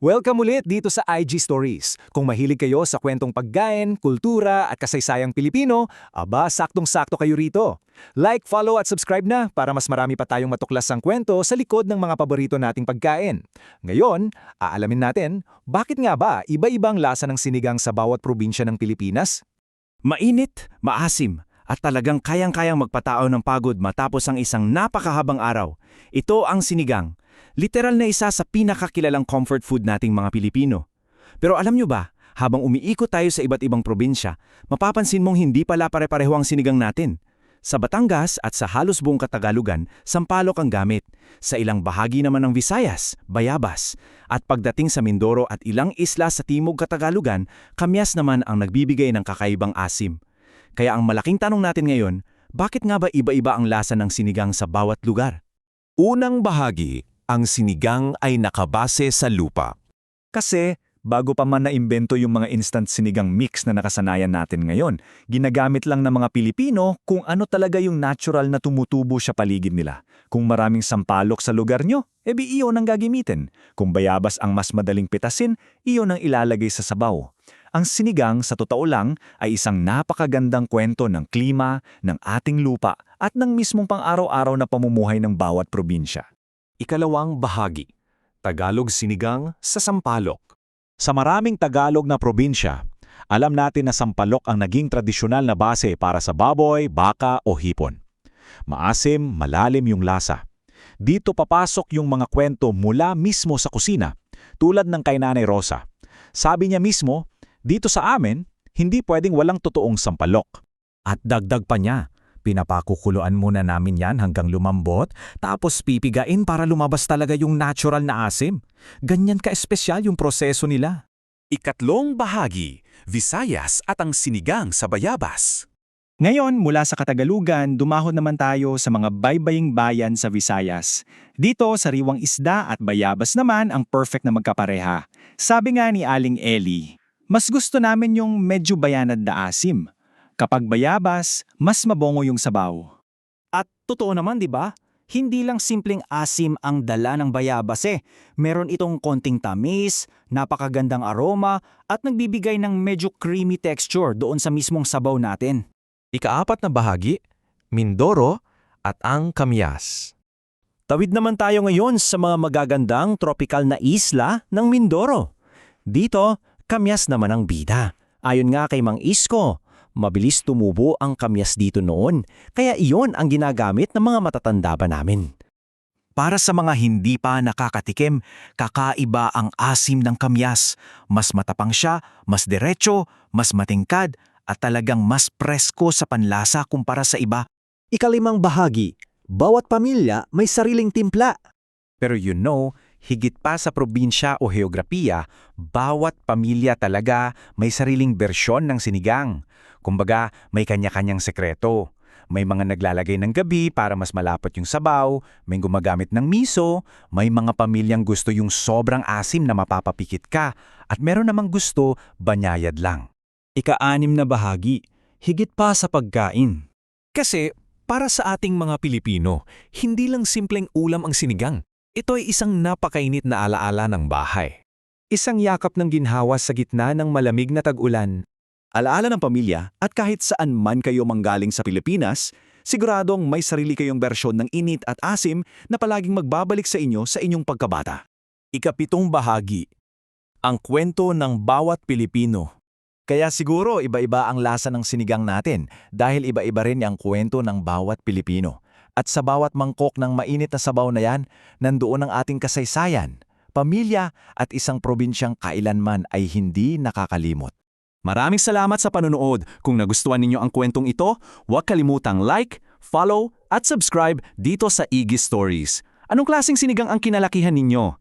Welcome ulit dito sa IG Stories. Kung mahilig kayo sa kwentong pagkain, kultura at kasaysayang Pilipino, aba saktong-sakto kayo rito. Like, follow at subscribe na para mas marami pa tayong matuklasang kwento sa likod ng mga paborito nating pagkain. Ngayon, aalamin natin, bakit nga ba iba-ibang lasa ng sinigang sa bawat probinsya ng Pilipinas? Mainit, maasim, at talagang kayang-kayang magpatao ng pagod matapos ang isang napakahabang araw. Ito ang sinigang. Literal na isa sa pinakakilalang comfort food nating mga Pilipino. Pero alam nyo ba, habang umiikot tayo sa iba't ibang probinsya, mapapansin mong hindi pala pare-pareho ang sinigang natin. Sa Batangas at sa halos buong Katagalugan, sampalok ang gamit. Sa ilang bahagi naman ng Visayas, bayabas. At pagdating sa Mindoro at ilang isla sa Timog Katagalugan, kamyas naman ang nagbibigay ng kakaibang asim. Kaya ang malaking tanong natin ngayon, bakit nga ba iba-iba ang lasa ng sinigang sa bawat lugar? Unang bahagi, ang sinigang ay nakabase sa lupa. Kasi, bago pa man naimbento yung mga instant sinigang mix na nakasanayan natin ngayon, ginagamit lang ng mga Pilipino kung ano talaga yung natural na tumutubo sa paligid nila. Kung maraming sampalok sa lugar nyo, ebi iyon ang gagamitin. Kung bayabas ang mas madaling pitasin, iyon ang ilalagay sa sabaw. Ang sinigang, sa totoo lang, ay isang napakagandang kwento ng klima, ng ating lupa, at ng mismong pang-araw-araw na pamumuhay ng bawat probinsya. Ikalawang bahagi, Tagalog sinigang sa sampalok. Sa maraming Tagalog na probinsya, alam natin na sampalok ang naging tradisyonal na base para sa baboy, baka o hipon. Maasim, malalim yung lasa. Dito papasok yung mga kwento mula mismo sa kusina, tulad ng kay Nanay Rosa. Sabi niya mismo, dito sa amin, hindi pwedeng walang totoong sampalok. At dagdag pa niya, pinapakukuluan muna namin yan hanggang lumambot, tapos pipigain para lumabas talaga yung natural na asim. Ganyan ka-espesyal yung proseso nila. Ikatlong bahagi, Visayas at ang sinigang sa bayabas. Ngayon, mula sa Katagalugan, dumahon naman tayo sa mga baybaying bayan sa Visayas. Dito, sariwang isda at bayabas naman ang perfect na magkapareha. Sabi nga ni Aling Eli, mas gusto namin yung medyo bayanad na asim. Kapag bayabas, mas mabongo yung sabaw. At totoo naman, di ba? Hindi lang simpleng asim ang dala ng bayabas Meron itong konting tamis, napakagandang aroma, at nagbibigay ng medyo creamy texture doon sa mismong sabaw natin. Ikaapat na bahagi, Mindoro at ang kamyas. Tawid naman tayo ngayon sa mga magagandang tropikal na isla ng Mindoro. Dito, kamyas naman ang bida. Ayon nga kay Mang Isko, mabilis tumubo ang kamyas dito noon, kaya iyon ang ginagamit ng mga matatanda pa namin. Para sa mga hindi pa nakakatikim, kakaiba ang asim ng kamyas. Mas matapang siya, mas diretso, mas matingkad, at talagang mas presko sa panlasa kumpara sa iba. Ikalimang bahagi, bawat pamilya may sariling timpla. Pero higit pa sa probinsya o heograpiya, bawat pamilya talaga may sariling bersyon ng sinigang. Kumbaga, may kanya-kanyang sekreto. May mga naglalagay ng gabi para mas malapot yung sabaw, may gumagamit ng miso, may mga pamilyang gusto yung sobrang asim na mapapapikit ka, at meron namang gusto banyayad lang. Ika-anim na bahagi, higit pa sa pagkain. Kasi, para sa ating mga Pilipino, hindi lang simpleng ulam ang sinigang. Ito ay isang napakainit na alaala ng bahay. Isang yakap ng ginhawa sa gitna ng malamig na tag-ulan. Alaala ng pamilya at kahit saan man kayo manggaling sa Pilipinas, siguradong may sarili kayong bersyon ng init at asim na palaging magbabalik sa inyo sa inyong pagkabata. Ikapitong bahagi, ang kwento ng bawat Pilipino. Kaya siguro iba-iba ang lasa ng sinigang natin dahil iba-iba rin ang kwento ng bawat Pilipino. At sa bawat mangkok ng mainit na sabaw na yan, nandoon ang ating kasaysayan, pamilya at isang probinsyang kailanman ay hindi nakakalimot. Maraming salamat sa panonood. Kung nagustuhan ninyo ang kwentong ito, huwag kalimutang like, follow at subscribe dito sa IG Stories. Anong klaseng sinigang ang kinalakihan ninyo?